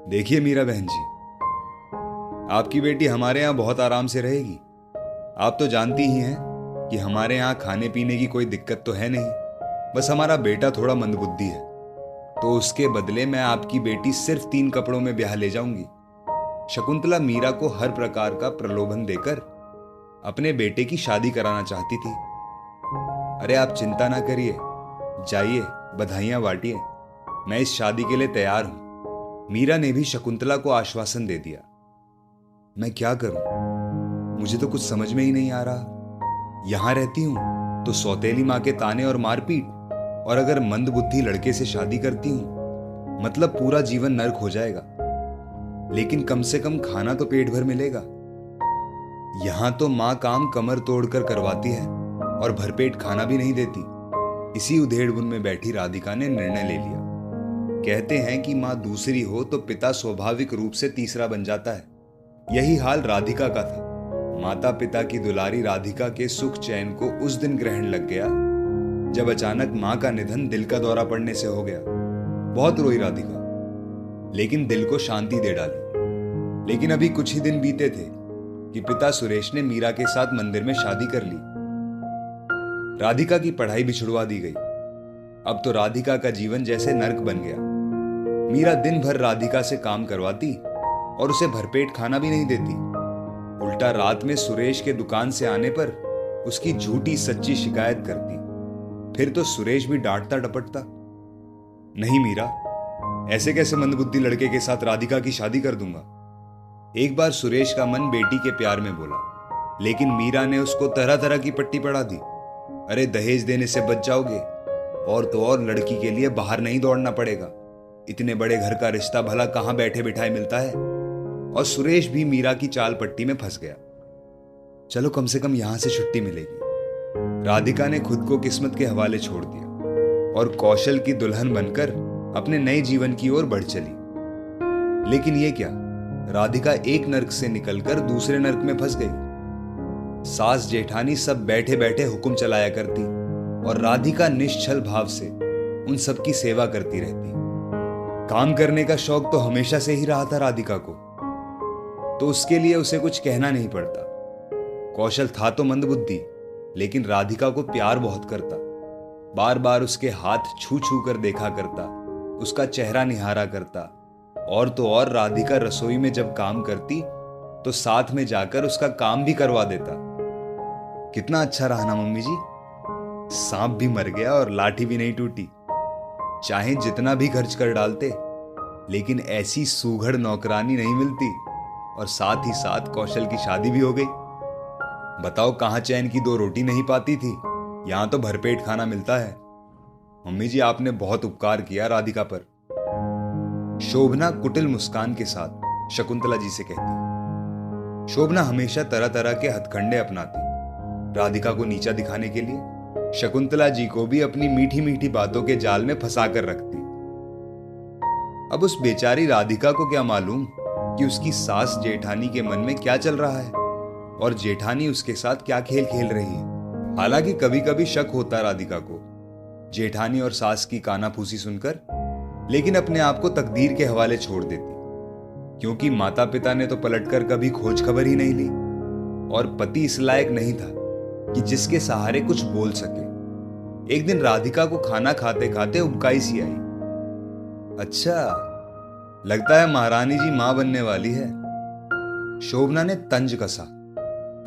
देखिए मीरा बहन जी, आपकी बेटी हमारे यहाँ बहुत आराम से रहेगी। आप तो जानती ही हैं कि हमारे यहाँ खाने पीने की कोई दिक्कत तो है नहीं। बस हमारा बेटा थोड़ा मंदबुद्धि है, तो उसके बदले मैं आपकी बेटी सिर्फ 3 कपड़ों में ब्याह ले जाऊंगी। शकुंतला मीरा को हर प्रकार का प्रलोभन देकर अपने बेटे की शादी कराना चाहती थी। अरे आप चिंता ना करिए, जाइए बधाइयां बांटिए, मैं इस शादी के लिए तैयार हूं। मीरा ने भी शकुंतला को आश्वासन दे दिया। मैं क्या करूं, मुझे तो कुछ समझ में ही नहीं आ रहा। यहां रहती हूं तो सौतेली मां के ताने और मारपीट, और अगर मंद बुद्धि लड़के से शादी करती हूं मतलब पूरा जीवन नर्क हो जाएगा। लेकिन कम से कम खाना तो पेट भर मिलेगा। यहां तो मां काम कमर तोड़कर करवाती है और भरपेट खाना भी नहीं देती। इसी उधेड़बुन में बैठी राधिका ने निर्णय ले लिया। कहते हैं कि मां दूसरी हो तो पिता स्वाभाविक रूप से तीसरा बन जाता है। यही हाल राधिका का था। माता पिता की दुलारी राधिका के सुख चैन को उस दिन ग्रहण लग गया जब अचानक मां का निधन दिल का दौरा पड़ने से हो गया। बहुत रोई राधिका, लेकिन दिल को शांति दे डाली। लेकिन अभी कुछ ही दिन बीते थे कि पिता सुरेश ने मीरा के साथ मंदिर में शादी कर ली। राधिका की पढ़ाई भी छुड़वा दी गई। अब तो राधिका का जीवन जैसे नर्क बन गया। मीरा दिन भर राधिका से काम करवाती और उसे भरपेट खाना भी नहीं देती। उल्टा रात में सुरेश के दुकान से आने पर उसकी झूठी सच्ची शिकायत करती। फिर तो सुरेश भी डांटता डपटता। नहीं मीरा, ऐसे कैसे मंदबुद्धि लड़के के साथ राधिका की शादी कर दूंगा। एक बार सुरेश का मन बेटी के प्यार में बोला, लेकिन मीरा ने उसको तरह तरह की पट्टी पढ़ा दी। अरे दहेज देने से बच जाओगे, और तो और लड़की के लिए बाहर नहीं दौड़ना पड़ेगा। इतने बड़े घर का रिश्ता भला कहां बैठे बिठाए मिलता है। और सुरेश भी मीरा की चाल पट्टी में फंस गया। चलो कम से कम यहां से छुट्टी मिलेगी। राधिका ने खुद को किस्मत के हवाले छोड़ दिया और कौशल की दुल्हन बनकर अपने नए जीवन की ओर बढ़ चली। लेकिन ये क्या, राधिका एक नर्क से निकलकर दूसरे नर्क में फंस गई। सास जेठानी सब बैठे बैठे हुक्म चलाया करती और राधिका निश्चल भाव से उन सब की सेवा करती रहती। काम करने का शौक तो हमेशा से ही रहा था राधिका को, तो उसके लिए उसे कुछ कहना नहीं पड़ता। कौशल था तो मंदबुद्धि, लेकिन राधिका को प्यार बहुत करता। बार बार उसके हाथ छू छू कर देखा करता, उसका चेहरा निहारा करता। और तो और राधिका रसोई में जब काम करती तो साथ में जाकर उसका काम भी करवा देता। कितना अच्छा रहा ना मम्मी जी। सांप भी मर गया और लाठी भी नहीं टूटी। चाहे जितना भी खर्च कर डालते, लेकिन ऐसी सूघड़ नौकरानी नहीं मिलती। और साथ ही साथ कौशल की शादी भी हो गई। बताओ कहां चैन की 2 रोटी नहीं पाती थी, यहां तो भरपेट खाना मिलता है। मम्मी जी आपने बहुत उपकार किया राधिका पर। शोभना कुटिल मुस्कान के साथ शकुंतला जी से कहती। शोभना हमेशा तरह तरह के हथकंडे अपनाती राधिका को नीचा दिखाने के लिए। शकुंतला जी को भी अपनी मीठी मीठी बातों के जाल में फंसा कर रखती। अब उस बेचारी राधिका को क्या मालूम कि उसकी सास जेठानी के मन में क्या चल रहा है और जेठानी उसके साथ क्या खेल खेल रही है। हालांकि कभी कभी शक होता राधिका को जेठानी और सास की कानाफूसी सुनकर, लेकिन अपने आप को तकदीर के हवाले छोड़ देती, क्योंकि माता पिता ने तो पलटकर कभी खोज खबर ही नहीं ली और पति इस लायक नहीं था कि जिसके सहारे कुछ बोल सके। एक दिन राधिका को खाना खाते खाते उबकाई सी आई। अच्छा, लगता है महारानी जी मां बनने वाली है। शोभना ने तंज कसा।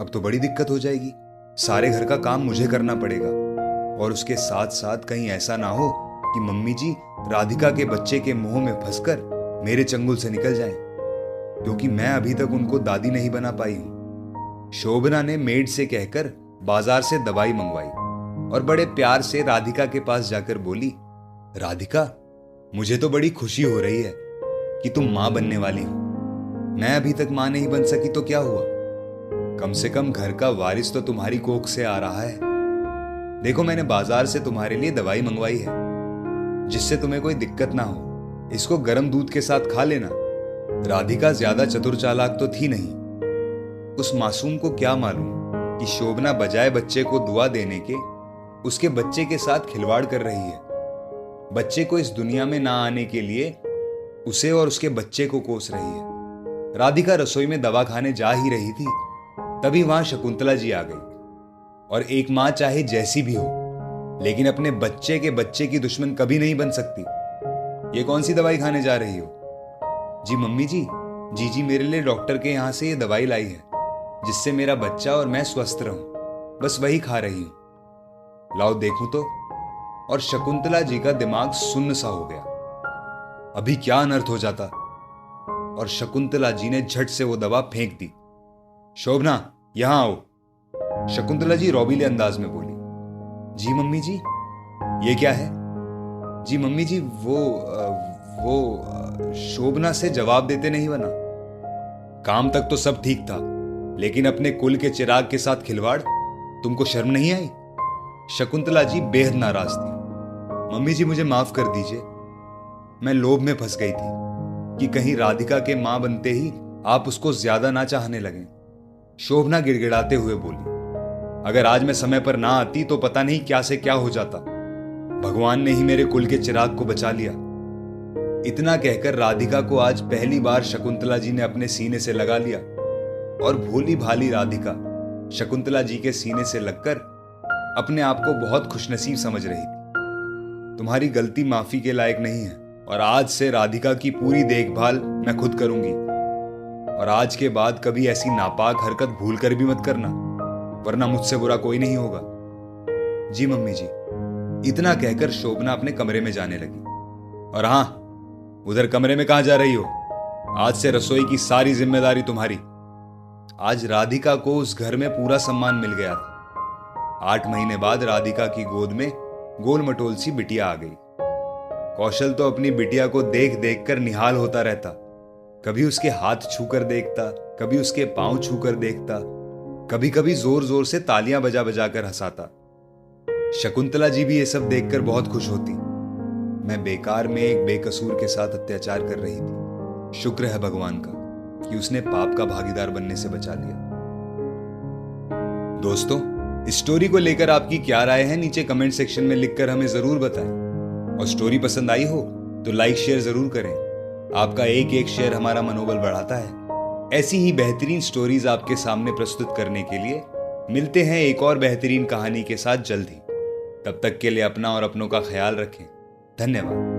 अब तो बड़ी दिक्कत हो जाएगी। सारे घर का काम मुझे करना पड़ेगा, और उसके साथ साथ कहीं ऐसा ना हो कि मम्मी जी राधिका के बच्चे के मुंह में फंसकर मेरे चंगुल से निकल जाएं, क्योंकि मैं अभी तक उनको दादी नहीं बना पाई हूं। शोभना ने मेड से कहकर बाजार से दवाई मंगवाई और बड़े प्यार से राधिका के पास जाकर बोली, राधिका, मुझे तो बड़ी खुशी हो रही है कि तुम मां बनने वाली हो। मैं अभी तक मां नहीं बन सकी तो क्या हुआ, कम से कम घर का वारिस तो तुम्हारी कोख से आ रहा है। देखो मैंने बाजार से तुम्हारे लिए दवाई मंगवाई है, जिससे तुम्हें कोई दिक्कत ना हो। इसको गर्म दूध के साथ खा लेना। राधिका ज्यादा चतुर चालाक तो थी नहीं। उस मासूम को क्या मालूम कि शोभना बजाय बच्चे को दुआ देने के उसके बच्चे के साथ खिलवाड़ कर रही है। बच्चे को इस दुनिया में ना आने के लिए उसे और उसके बच्चे को कोस रही है। राधिका रसोई में दवा खाने जा ही रही थी, तभी वहां शकुंतला जी आ गई। और एक माँ चाहे जैसी भी हो, लेकिन अपने बच्चे की दुश्मन कभी नहीं बन सकती। ये कौन सी दवाई खाने जा रही हो? जी मम्मी जी, जीजी मेरे लिए डॉक्टर के यहाँ से ये दवाई लाई है, जिससे मेरा बच्चा और मैं स्वस्थ रहूं। बस वही खा रही हूं। लाओ देखूं तो। और शकुंतला जी का दिमाग सुन्न सा हो गया। अभी क्या अनर्थ हो जाता। और शकुंतला जी ने झट से वो दवा फेंक दी। शोभना, यहां आओ, शकुंतला जी रौबीले अंदाज में बोली। जी मम्मी जी, ये क्या है? जी मम्मी जी, वो शोभना से जवाब देते नहीं बना। काम तक तो सब ठीक था, लेकिन अपने कुल के चिराग के साथ खिलवाड़, तुमको शर्म नहीं आई? शकुंतला जी बेहद नाराज थी। मम्मी जी मुझे माफ कर दीजिए, मैं लोभ में फंस गई थी कि कहीं राधिका के मां बनते ही आप उसको ज्यादा ना चाहने लगें। शोभना गिड़गिड़ाते हुए बोली, अगर आज मैं समय पर ना आती तो पता नहीं क्या से क्या हो जाता। भगवान ने ही मेरे कुल के चिराग को बचा लिया। इतना कहकर राधिका को आज पहली बार शकुंतला जी ने अपने सीने से लगा लिया। और भोली भाली राधिका शकुंतला जी के सीने से लगकर अपने आप को बहुत खुशनसीब समझ रही थी। तुम्हारी गलती माफी के लायक नहीं है, और आज से राधिका की पूरी देखभाल मैं खुद करूंगी। और आज के बाद कभी ऐसी नापाक हरकत भूल कर भी मत करना, वरना मुझसे बुरा कोई नहीं होगा। जी मम्मी जी, इतना कहकर शोभना अपने कमरे में जाने लगी। और हां, उधर कमरे में कहां जा रही हो? आज से रसोई की सारी जिम्मेदारी तुम्हारी। आज राधिका को उस घर में पूरा सम्मान मिल गया था। 8 महीने बाद राधिका की गोद में गोल मटोल सी बिटिया आ गई। कौशल तो अपनी बिटिया को देख देख कर निहाल होता रहता। कभी उसके हाथ छूकर देखता, कभी उसके पांव छूकर देखता, कभी कभी जोर जोर से तालियां बजा बजा कर हंसाता। शकुंतला जी भी ये सब देखकर बहुत खुश होती। मैं बेकार में एक बेकसूर के साथ अत्याचार कर रही थी। शुक्र है भगवान का कि उसने पाप का भागीदार बनने से बचा लिया। दोस्तों, इस स्टोरी को लेकर आपकी क्या राय है, नीचे कमेंट सेक्शन में लिखकर हमें जरूर बताएं। और स्टोरी पसंद आई हो तो लाइक शेयर जरूर करें। आपका एक एक शेयर हमारा मनोबल बढ़ाता है। ऐसी ही बेहतरीन स्टोरीज आपके सामने प्रस्तुत करने के लिए मिलते हैं एक और बेहतरीन कहानी के साथ जल्द ही। तब तक के लिए अपना और अपनों का ख्याल रखें। धन्यवाद।